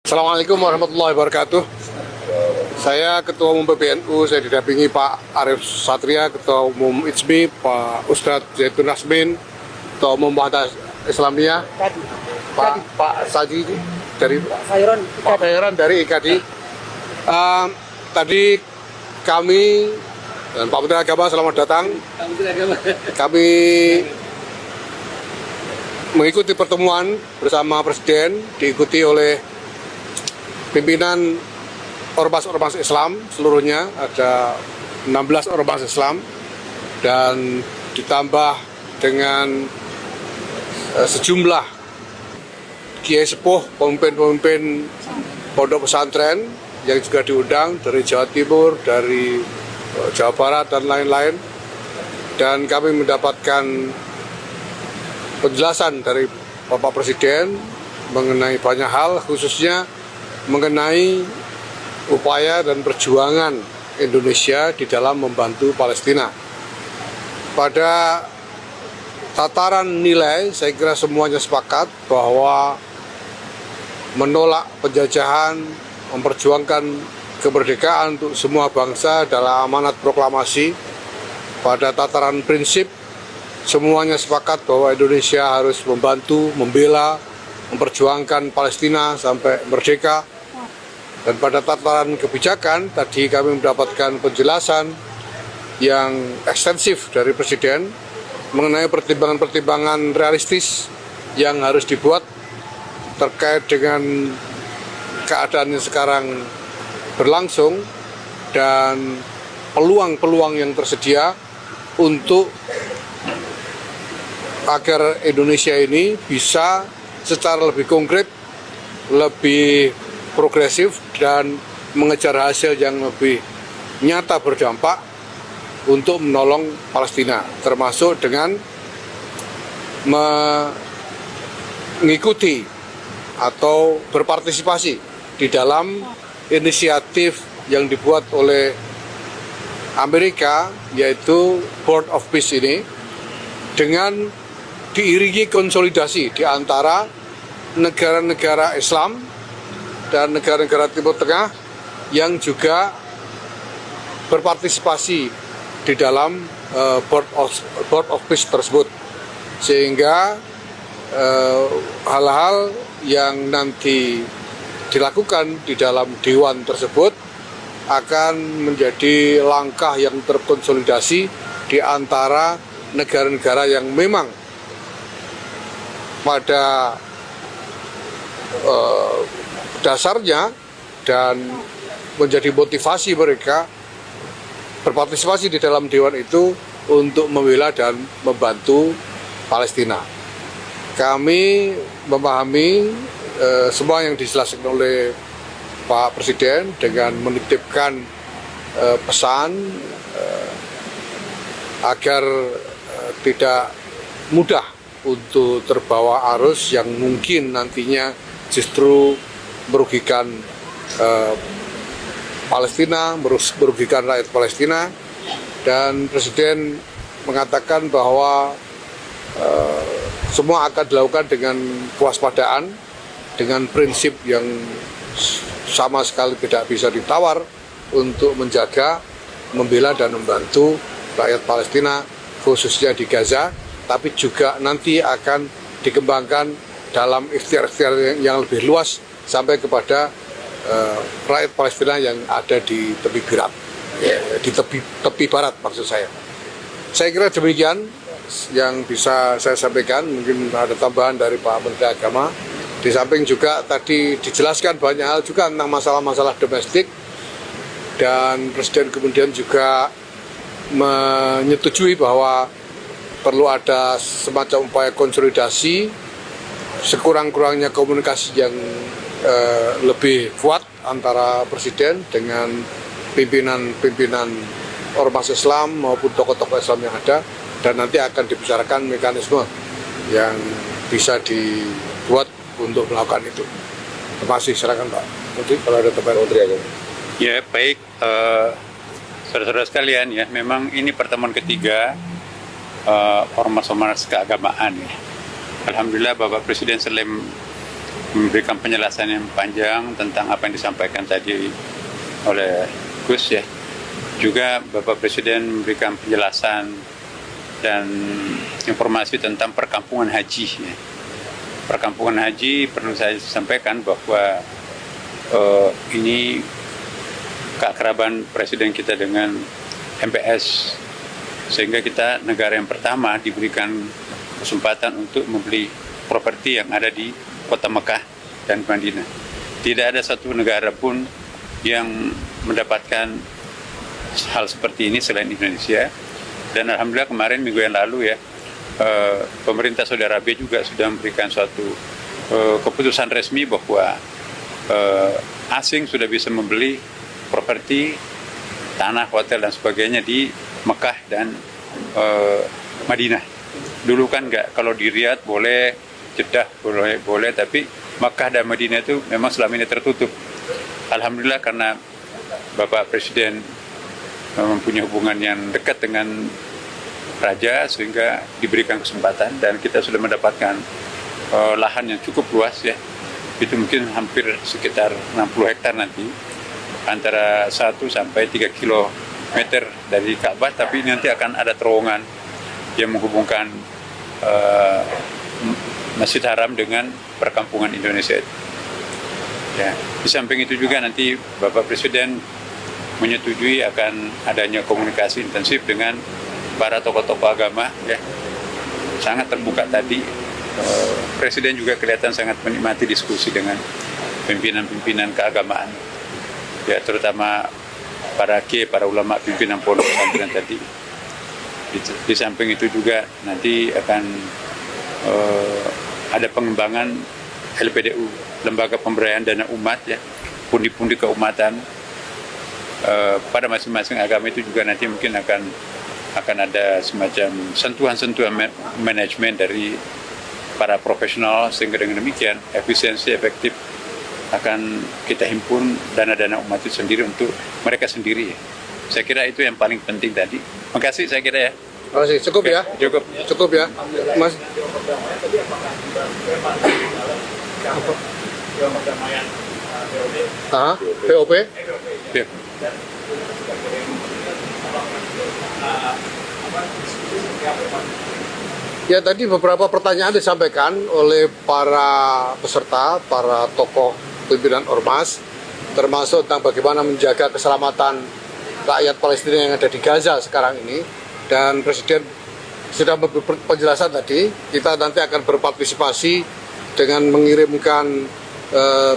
Assalamualaikum warahmatullahi wabarakatuh. Saya Ketua Umum PBNU, saya didampingi Pak Arief Satria, Ketua Umum IJMI, Pak Ustadz Zaitun Rasmin, Ketua Umum Muhammadiyah Islamiyah, Pak Saji dari Pak Sayron dari IKADI. Tadi kami dan Pak Menteri Agama, selamat datang. Kami mengikuti pertemuan bersama Presiden, diikuti oleh pimpinan ormas-ormas Islam seluruhnya, ada 16 ormas Islam, dan ditambah dengan sejumlah kiai sepuh, pemimpin-pemimpin pondok pesantren yang juga diundang dari Jawa Timur, dari Jawa Barat, dan lain-lain. Dan kami mendapatkan penjelasan dari Bapak Presiden mengenai banyak hal, khususnya mengenai upaya dan perjuangan Indonesia di dalam membantu Palestina. Pada tataran nilai, saya kira semuanya sepakat bahwa menolak penjajahan, memperjuangkan kemerdekaan untuk semua bangsa adalah amanat proklamasi. Pada tataran prinsip, semuanya sepakat bahwa Indonesia harus membantu, membela, memperjuangkan Palestina sampai merdeka. Dan pada tataran kebijakan, tadi kami mendapatkan penjelasan yang ekstensif dari Presiden mengenai pertimbangan-pertimbangan realistis yang harus dibuat terkait dengan keadaan yang sekarang berlangsung dan peluang-peluang yang tersedia untuk agar Indonesia ini bisa secara lebih konkret, lebih progresif, dan mengejar hasil yang lebih nyata berdampak untuk menolong Palestina, termasuk dengan mengikuti atau berpartisipasi di dalam inisiatif yang dibuat oleh Amerika, yaitu Board of Peace ini, dengan diiringi konsolidasi di antara negara-negara Islam dan negara-negara Timur Tengah yang juga berpartisipasi di dalam Board of Peace tersebut, sehingga hal-hal yang nanti dilakukan di dalam Dewan tersebut akan menjadi langkah yang terkonsolidasi di antara negara-negara yang memang pada dasarnya dan menjadi motivasi mereka berpartisipasi di dalam Dewan itu untuk membela dan membantu Palestina. Kami memahami semua yang dijelaskan oleh Pak Presiden dengan menitipkan pesan agar tidak mudah untuk terbawa arus yang mungkin nantinya justru merugikan Palestina, merugikan rakyat Palestina. Dan Presiden mengatakan bahwa semua akan dilakukan dengan kewaspadaan, dengan prinsip yang sama sekali tidak bisa ditawar untuk menjaga, membela, dan membantu rakyat Palestina, khususnya di Gaza, tapi juga nanti akan dikembangkan dalam ikhtiar-ikhtiar yang lebih luas sampai kepada rakyat Palestina yang ada di tepi barat, di tepi barat maksud saya. Saya kira demikian yang bisa saya sampaikan. Mungkin ada tambahan dari Pak Menteri Agama. Di samping juga tadi dijelaskan banyak hal juga tentang masalah-masalah domestik, dan Presiden kemudian juga menyetujui bahwa perlu ada semacam upaya konsolidasi, sekurang-kurangnya komunikasi yang lebih kuat antara Presiden dengan pimpinan-pimpinan ormas Islam maupun tokoh-tokoh Islam yang ada, dan nanti akan dibicarakan mekanisme yang bisa dibuat untuk melakukan itu. Terima kasih, silakan Pak Menteri kalau ada tambahan. Menteri aja. Ya baik, saudara-saudara sekalian, ya memang ini pertemuan ketiga ormas-ormas keagamaan ya. Alhamdulillah Bapak Presiden selain memberikan penjelasan yang panjang tentang apa yang disampaikan tadi oleh Gus ya. Juga Bapak Presiden memberikan penjelasan dan informasi tentang perkampungan haji ya. Perkampungan haji perlu saya sampaikan bahwa ini keakraban Presiden kita dengan MPS, sehingga kita negara yang pertama diberikan kesempatan untuk membeli properti yang ada di kota Mekah dan Madinah. Tidak ada satu negara pun yang mendapatkan hal seperti ini selain Indonesia. Dan alhamdulillah kemarin minggu yang lalu ya, pemerintah Saudi Arabia juga sudah memberikan suatu keputusan resmi bahwa asing sudah bisa membeli properti, tanah, hotel dan sebagainya di Mekah dan Madinah. Dulu kan nggak, kalau di Riyadh boleh, Jeddah boleh, tapi Mekah dan Madinah itu memang selama ini tertutup. Alhamdulillah karena Bapak Presiden mempunyai hubungan yang dekat dengan Raja sehingga diberikan kesempatan dan kita sudah mendapatkan lahan yang cukup luas ya. Itu mungkin hampir sekitar 60 hektar nanti, antara 1 sampai 3 kilometer dari Ka'bah, tapi nanti akan ada terowongan yang menghubungkan Masjid Haram dengan perkampungan Indonesia. Ya, di samping itu juga nanti Bapak Presiden menyetujui akan adanya komunikasi intensif dengan para tokoh-tokoh agama ya. Sangat terbuka tadi. Presiden juga kelihatan sangat menikmati diskusi dengan pimpinan-pimpinan keagamaan. Ya, terutama para para ulama pimpinan pondok pesantren tadi. Di samping itu juga nanti akan ada pengembangan LPDU, Lembaga Pemberdayaan Dana Umat ya, pundi-pundi keumatan pada masing-masing agama itu juga nanti mungkin akan ada semacam sentuhan-sentuhan manajemen dari para profesional, sehingga dengan demikian efisiensi efektif akan kita himpun dana-dana umat itu sendiri untuk mereka sendiri. Saya kira itu yang paling penting tadi. Makasih saya kira ya. Makasih. Cukup ya? Cukup ya, Mas. POP? Ya. Ya, tadi beberapa pertanyaan disampaikan oleh para peserta, para tokoh pimpinan ormas, termasuk tentang bagaimana menjaga keselamatan rakyat Palestina yang ada di Gaza sekarang ini. Dan Presiden sudah memberi penjelasan tadi, kita nanti akan berpartisipasi dengan mengirimkan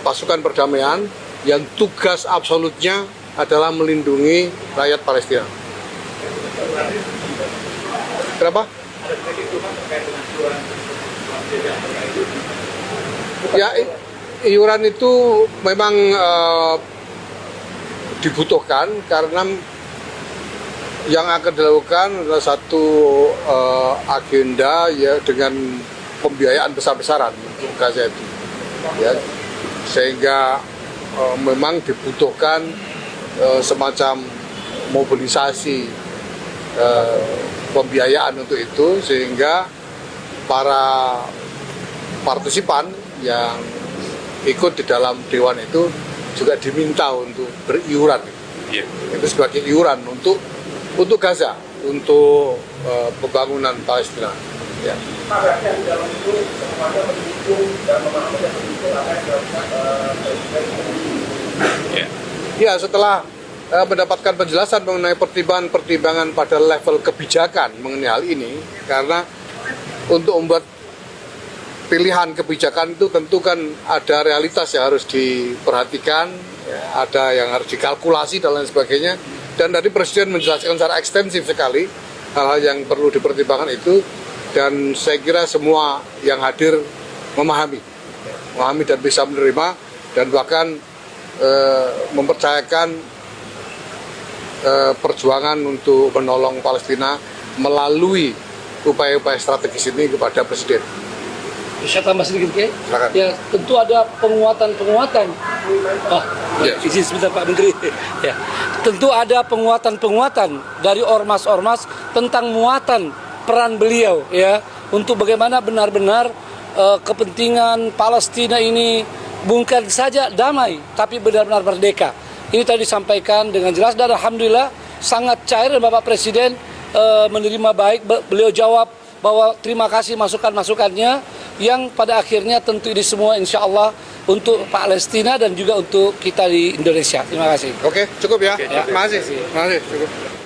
pasukan perdamaian yang tugas absolutnya adalah melindungi rakyat Palestina. Kenapa? Ya, iuran itu memang dibutuhkan karena yang akan dilakukan adalah satu agenda ya dengan pembiayaan besar-besaran untuk Gaza itu. Ya, sehingga memang dibutuhkan semacam mobilisasi pembiayaan untuk itu, sehingga para partisipan yang ikut di dalam dewan itu juga diminta untuk beriuran. Itu sebagai iuran untuk Gaza, untuk pembangunan Palestina. Ya. Ya, setelah mendapatkan penjelasan mengenai pertimbangan pada level kebijakan mengenai hal ini, karena untuk membuat pilihan kebijakan itu tentu kan ada realitas yang harus diperhatikan, ya, ada yang harus dikalkulasi dan lain sebagainya. Dan tadi Presiden menjelaskan secara ekstensif sekali hal-hal yang perlu dipertimbangkan itu, dan saya kira semua yang hadir memahami dan bisa menerima, dan bahkan mempercayakan perjuangan untuk menolong Palestina melalui upaya-upaya strategis ini kepada Presiden. Bisa tambah sedikit, Ki? Ya, tentu ada penguatan-penguatan. Izin sebentar Pak Menteri. Ya, tentu ada penguatan-penguatan dari ormas-ormas tentang muatan peran beliau, ya, untuk bagaimana benar-benar kepentingan Palestina ini bukan saja damai, tapi benar-benar merdeka. Ini tadi disampaikan dengan jelas dan alhamdulillah sangat cair dan Bapak Presiden menerima baik. Beliau jawab bahwa terima kasih masukan-masukannya yang pada akhirnya tentu ini semua insya Allah untuk Palestina dan juga untuk kita di Indonesia. Terima kasih. Oke, cukup ya. Oke, Terima kasih. Terima kasih. Cukup.